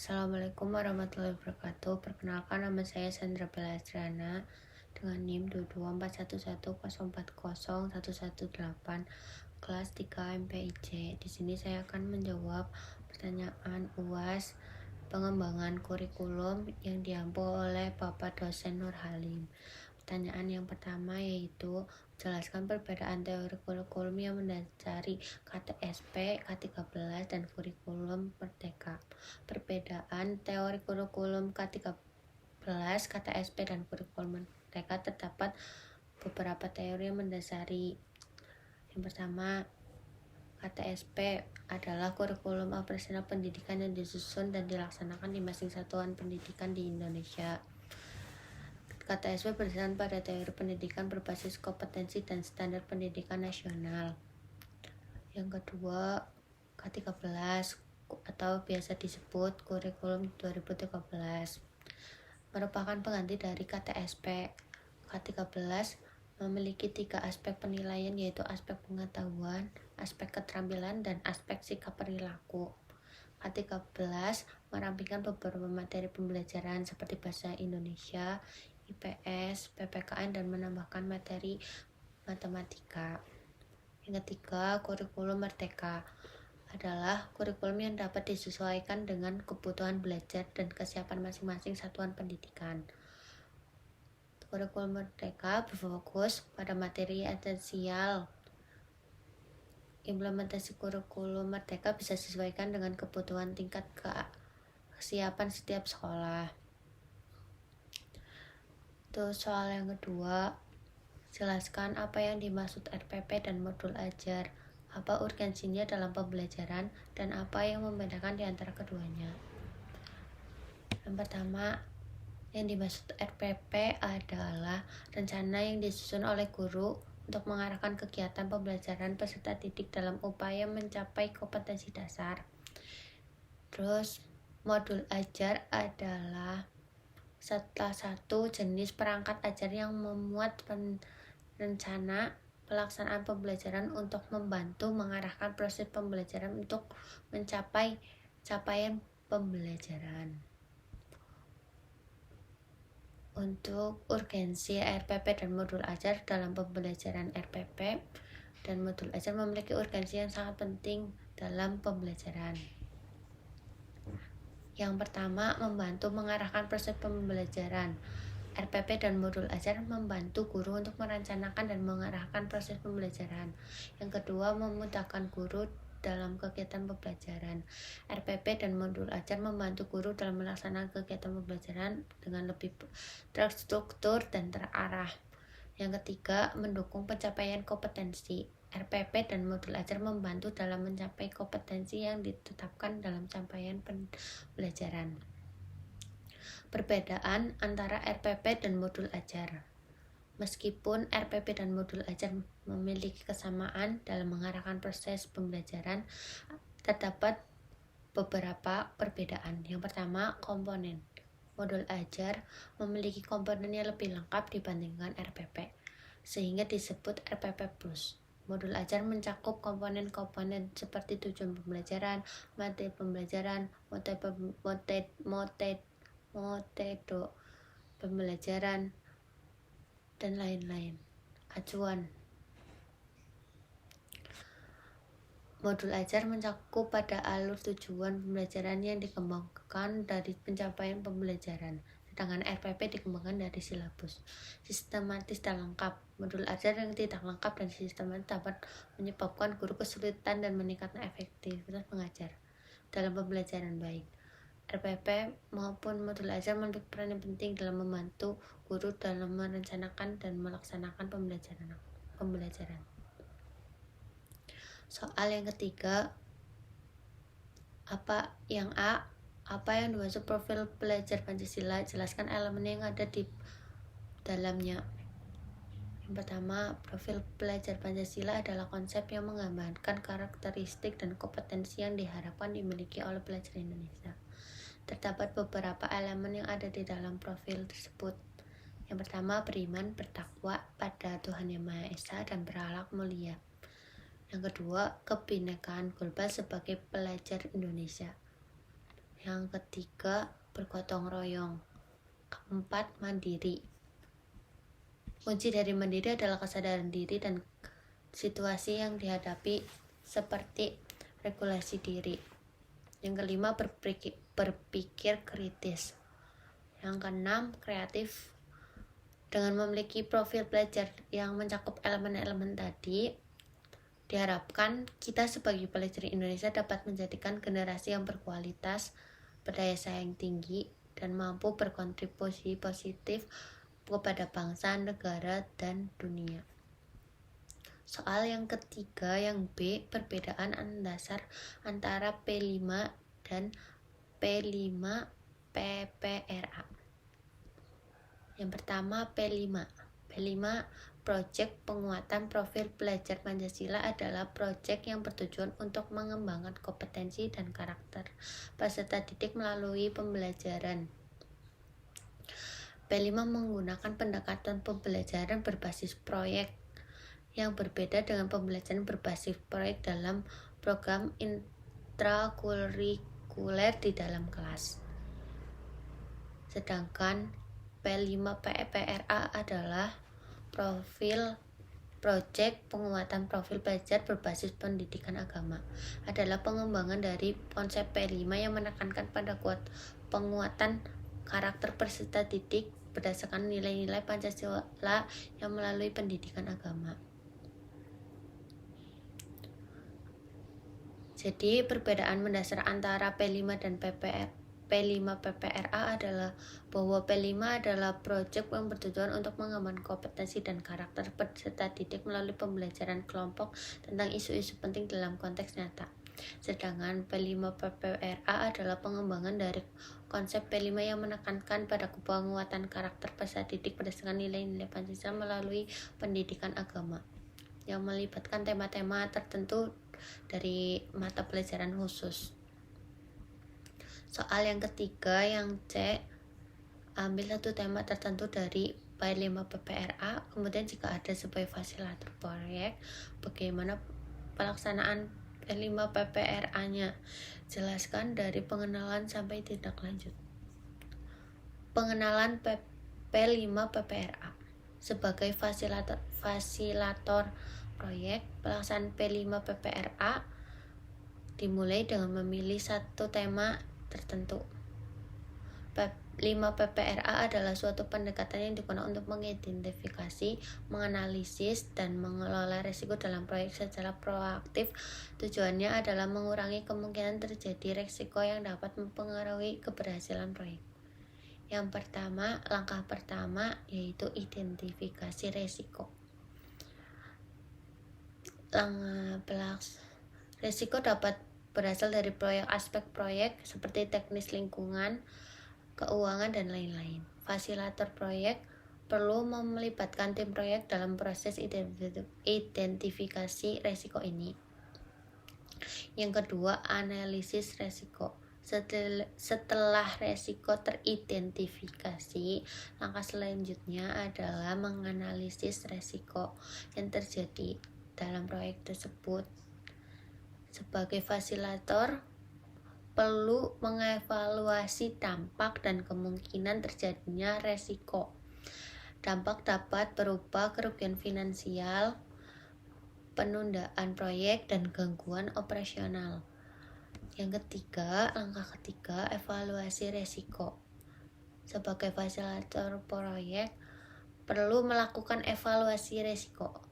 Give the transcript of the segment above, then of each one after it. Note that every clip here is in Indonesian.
Assalamualaikum warahmatullahi wabarakatuh. Perkenalkan, nama saya Sandra Bella Astriana dengan NIM 22110401118 kelas 3 MPIC. Di sini saya akan menjawab pertanyaan UAS pengembangan kurikulum yang diampu oleh Bapak dosen Nur Halim. Pertanyaan yang pertama yaitu jelaskan perbedaan teori kurikulum yang mendasari KTSP, K13, dan kurikulum Merdeka. Perbedaan teori kurikulum K13, KTSP, dan kurikulum Merdeka terdapat beberapa teori yang mendasari. Yang pertama, KTSP adalah kurikulum operasional pendidikan yang disusun dan dilaksanakan di masing satuan pendidikan di Indonesia. KTSP berdasarkan pada teori pendidikan berbasis kompetensi dan standar pendidikan nasional. Yang kedua, K13 atau biasa disebut kurikulum 2013 merupakan pengganti dari KTSP. K13 memiliki 3 aspek penilaian, yaitu aspek pengetahuan, aspek keterampilan, dan aspek sikap perilaku. K13 merampingkan beberapa materi pembelajaran seperti bahasa Indonesia, IPS, PPKN, dan menambahkan materi matematika. Yang ketiga, kurikulum Merdeka adalah kurikulum yang dapat disesuaikan dengan kebutuhan belajar dan kesiapan masing-masing satuan pendidikan. Kurikulum Merdeka berfokus pada materi esensial. Implementasi kurikulum Merdeka bisa disesuaikan dengan kebutuhan tingkat kesiapan setiap sekolah. Itu soal yang kedua. Jelaskan apa yang dimaksud RPP dan modul ajar, apa urgensinya dalam pembelajaran, dan apa yang membedakan di antara keduanya. Yang pertama, yang dimaksud RPP adalah rencana yang disusun oleh guru untuk mengarahkan kegiatan pembelajaran peserta didik dalam upaya mencapai kompetensi dasar. Terus, modul ajar adalah salah satu jenis perangkat ajar yang memuat rencana pelaksanaan pembelajaran untuk membantu mengarahkan proses pembelajaran untuk mencapai capaian pembelajaran. Untuk urgensi RPP dan modul ajar dalam pembelajaran, RPP dan modul ajar memiliki urgensi yang sangat penting dalam pembelajaran. Yang pertama, membantu mengarahkan proses pembelajaran. RPP dan modul ajar membantu guru untuk merencanakan dan mengarahkan proses pembelajaran. Yang kedua, memudahkan guru dalam kegiatan pembelajaran. RPP dan modul ajar membantu guru dalam melaksanakan kegiatan pembelajaran dengan lebih terstruktur dan terarah. Yang ketiga, mendukung pencapaian kompetensi. RPP dan modul ajar membantu dalam mencapai kompetensi yang ditetapkan dalam capaian pembelajaran. Perbedaan antara RPP dan modul ajar. Meskipun RPP dan modul ajar memiliki kesamaan dalam mengarahkan proses pembelajaran, terdapat beberapa perbedaan. Yang pertama, komponen. Modul ajar memiliki komponen yang lebih lengkap dibandingkan RPP, sehingga disebut RPP+. Modul ajar mencakup komponen-komponen seperti tujuan pembelajaran, materi pembelajaran, metode pembelajaran, dan lain-lain. Acuan. Modul ajar mencakup pada alur tujuan pembelajaran yang dikembangkan dari pencapaian pembelajaran, sedangkan RPP dikembangkan dari silabus. Sistematis dan lengkap. Modul ajar yang tidak lengkap dan sistematis dapat menyebabkan guru kesulitan dan meningkatkan efektivitas mengajar dalam pembelajaran baik. RPP maupun modul ajar memiliki peran yang penting dalam membantu guru dalam merencanakan dan melaksanakan pembelajaran. Soal yang ketiga, apa yang dimaksud profil pelajar Pancasila? Jelaskan elemen yang ada di dalamnya. Yang pertama, profil pelajar Pancasila adalah konsep yang menggambarkan karakteristik dan kompetensi yang diharapkan dimiliki oleh pelajar Indonesia. Terdapat beberapa elemen yang ada di dalam profil tersebut. Yang pertama, beriman, bertakwa pada Tuhan Yang Maha Esa dan berakhlak mulia. Yang kedua, kebinekaan global sebagai pelajar Indonesia. Yang ketiga, bergotong royong. Keempat, mandiri. Kunci dari mandiri adalah kesadaran diri dan situasi yang dihadapi seperti regulasi diri. Yang kelima, berpikir kritis. Yang keenam, kreatif. Dengan memiliki profil belajar yang mencakup elemen-elemen tadi, diharapkan kita sebagai pelajar Indonesia dapat menjadikan generasi yang berkualitas, berdaya saing tinggi, dan mampu berkontribusi positif kepada bangsa, negara, dan dunia. Soal yang ketiga, yang B, perbedaan dasar antara P5 dan P5 PPRA. Yang pertama, P5. Proyek penguatan profil belajar Pancasila adalah proyek yang bertujuan untuk mengembangkan kompetensi dan karakter peserta didik melalui pembelajaran. P5 menggunakan pendekatan pembelajaran berbasis proyek yang berbeda dengan pembelajaran berbasis proyek dalam program intrakurikuler di dalam kelas. Sedangkan P5 PPRA adalah proyek penguatan profil belajar berbasis pendidikan agama. Adalah pengembangan dari konsep P5 yang menekankan pada penguatan karakter peserta didik berdasarkan nilai-nilai Pancasila yang melalui pendidikan agama. Jadi perbedaan mendasar antara P5 dan P5 PPRA adalah bahwa P5 adalah proyek yang bertujuan untuk mengembangkan kompetensi dan karakter peserta didik melalui pembelajaran kelompok tentang isu-isu penting dalam konteks nyata. Sedangkan P5 PPRA adalah pengembangan dari konsep P5 yang menekankan pada penguatan karakter peserta didik berdasarkan nilai-nilai Pancasila melalui pendidikan agama yang melibatkan tema-tema tertentu dari mata pelajaran khusus. Soal yang ketiga, yang C, ambil satu tema tertentu dari P5 PPRA, kemudian jika ada sebagai fasilitator proyek, bagaimana pelaksanaan P5 PPRA-nya. Jelaskan dari pengenalan sampai tindak lanjut. Pengenalan P5 PPRA. Sebagai fasilitator proyek, pelaksanaan P5 PPRA dimulai dengan memilih satu tema tertentu. P5 PPRA adalah suatu pendekatan yang digunakan untuk mengidentifikasi, menganalisis, dan mengelola risiko dalam proyek secara proaktif. Tujuannya adalah mengurangi kemungkinan terjadi risiko yang dapat mempengaruhi keberhasilan proyek. Langkah pertama yaitu identifikasi risiko. Risiko dapat berasal dari aspek proyek seperti teknis lingkungan, keuangan, dan lain-lain. Fasilitator proyek perlu melibatkan tim proyek dalam proses identifikasi risiko ini. Yang kedua, analisis risiko. Setelah risiko teridentifikasi, langkah selanjutnya adalah menganalisis risiko yang terjadi dalam proyek tersebut. Sebagai fasilitator, perlu mengevaluasi dampak dan kemungkinan terjadinya risiko. Dampak dapat berupa kerugian finansial, penundaan proyek, dan gangguan operasional. Langkah ketiga, evaluasi risiko. Sebagai fasilitator proyek, perlu melakukan evaluasi risiko.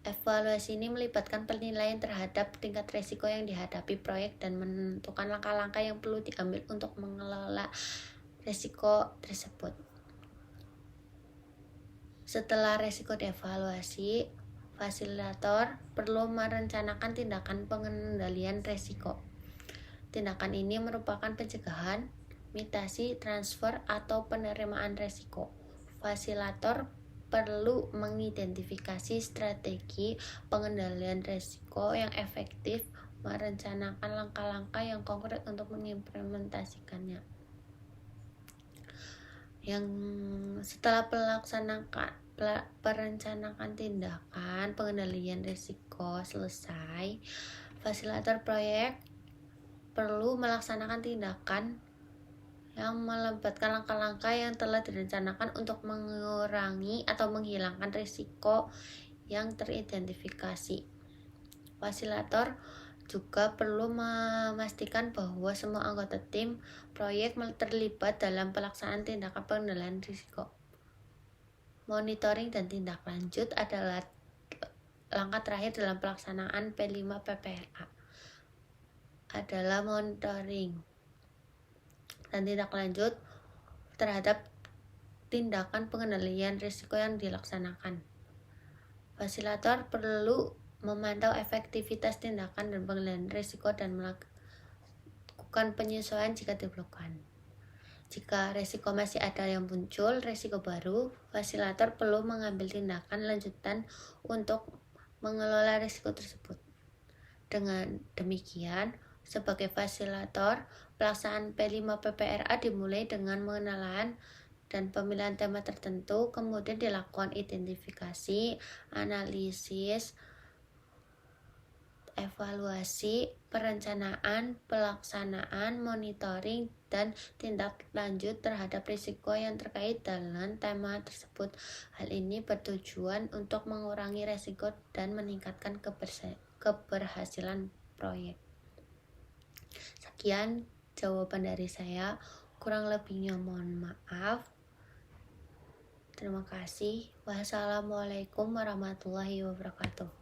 Evaluasi ini melibatkan penilaian terhadap tingkat risiko yang dihadapi proyek dan menentukan langkah-langkah yang perlu diambil untuk mengelola risiko tersebut. Setelah risiko dievaluasi, fasilitator perlu merencanakan tindakan pengendalian risiko. Tindakan ini merupakan pencegahan, mitigasi, transfer, atau penerimaan risiko. Fasilitator perlu mengidentifikasi strategi pengendalian risiko yang efektif, merencanakan langkah-langkah yang konkret untuk mengimplementasikannya. Setelah perencanaan tindakan pengendalian risiko selesai, fasilitator proyek perlu melaksanakan tindakan yang melibatkan langkah-langkah yang telah direncanakan untuk mengurangi atau menghilangkan risiko yang teridentifikasi. Fasilitator juga perlu memastikan bahwa semua anggota tim proyek terlibat dalam pelaksanaan tindakan pengendalian risiko. Monitoring dan tindak lanjut adalah langkah terakhir dalam pelaksanaan P5 PPRA. Adalah monitoring dan tindak lanjut terhadap tindakan pengendalian risiko yang dilaksanakan. Fasilitator perlu memantau efektivitas tindakan dan pengendalian risiko dan melakukan penyesuaian jika diperlukan. Jika risiko masih ada yang muncul, risiko baru, fasilitator perlu mengambil tindakan lanjutan untuk mengelola risiko tersebut. Dengan demikian, sebagai fasilitator, pelaksanaan P5 PPRA dimulai dengan pengenalan dan pemilihan tema tertentu, kemudian dilakukan identifikasi, analisis, evaluasi, perencanaan, pelaksanaan, monitoring, dan tindak lanjut terhadap risiko yang terkait dengan tema tersebut. Hal ini bertujuan untuk mengurangi risiko dan meningkatkan keberhasilan proyek. Sekian jawaban dari saya, kurang lebihnya mohon maaf. Terima kasih. Wassalamualaikum warahmatullahi wabarakatuh.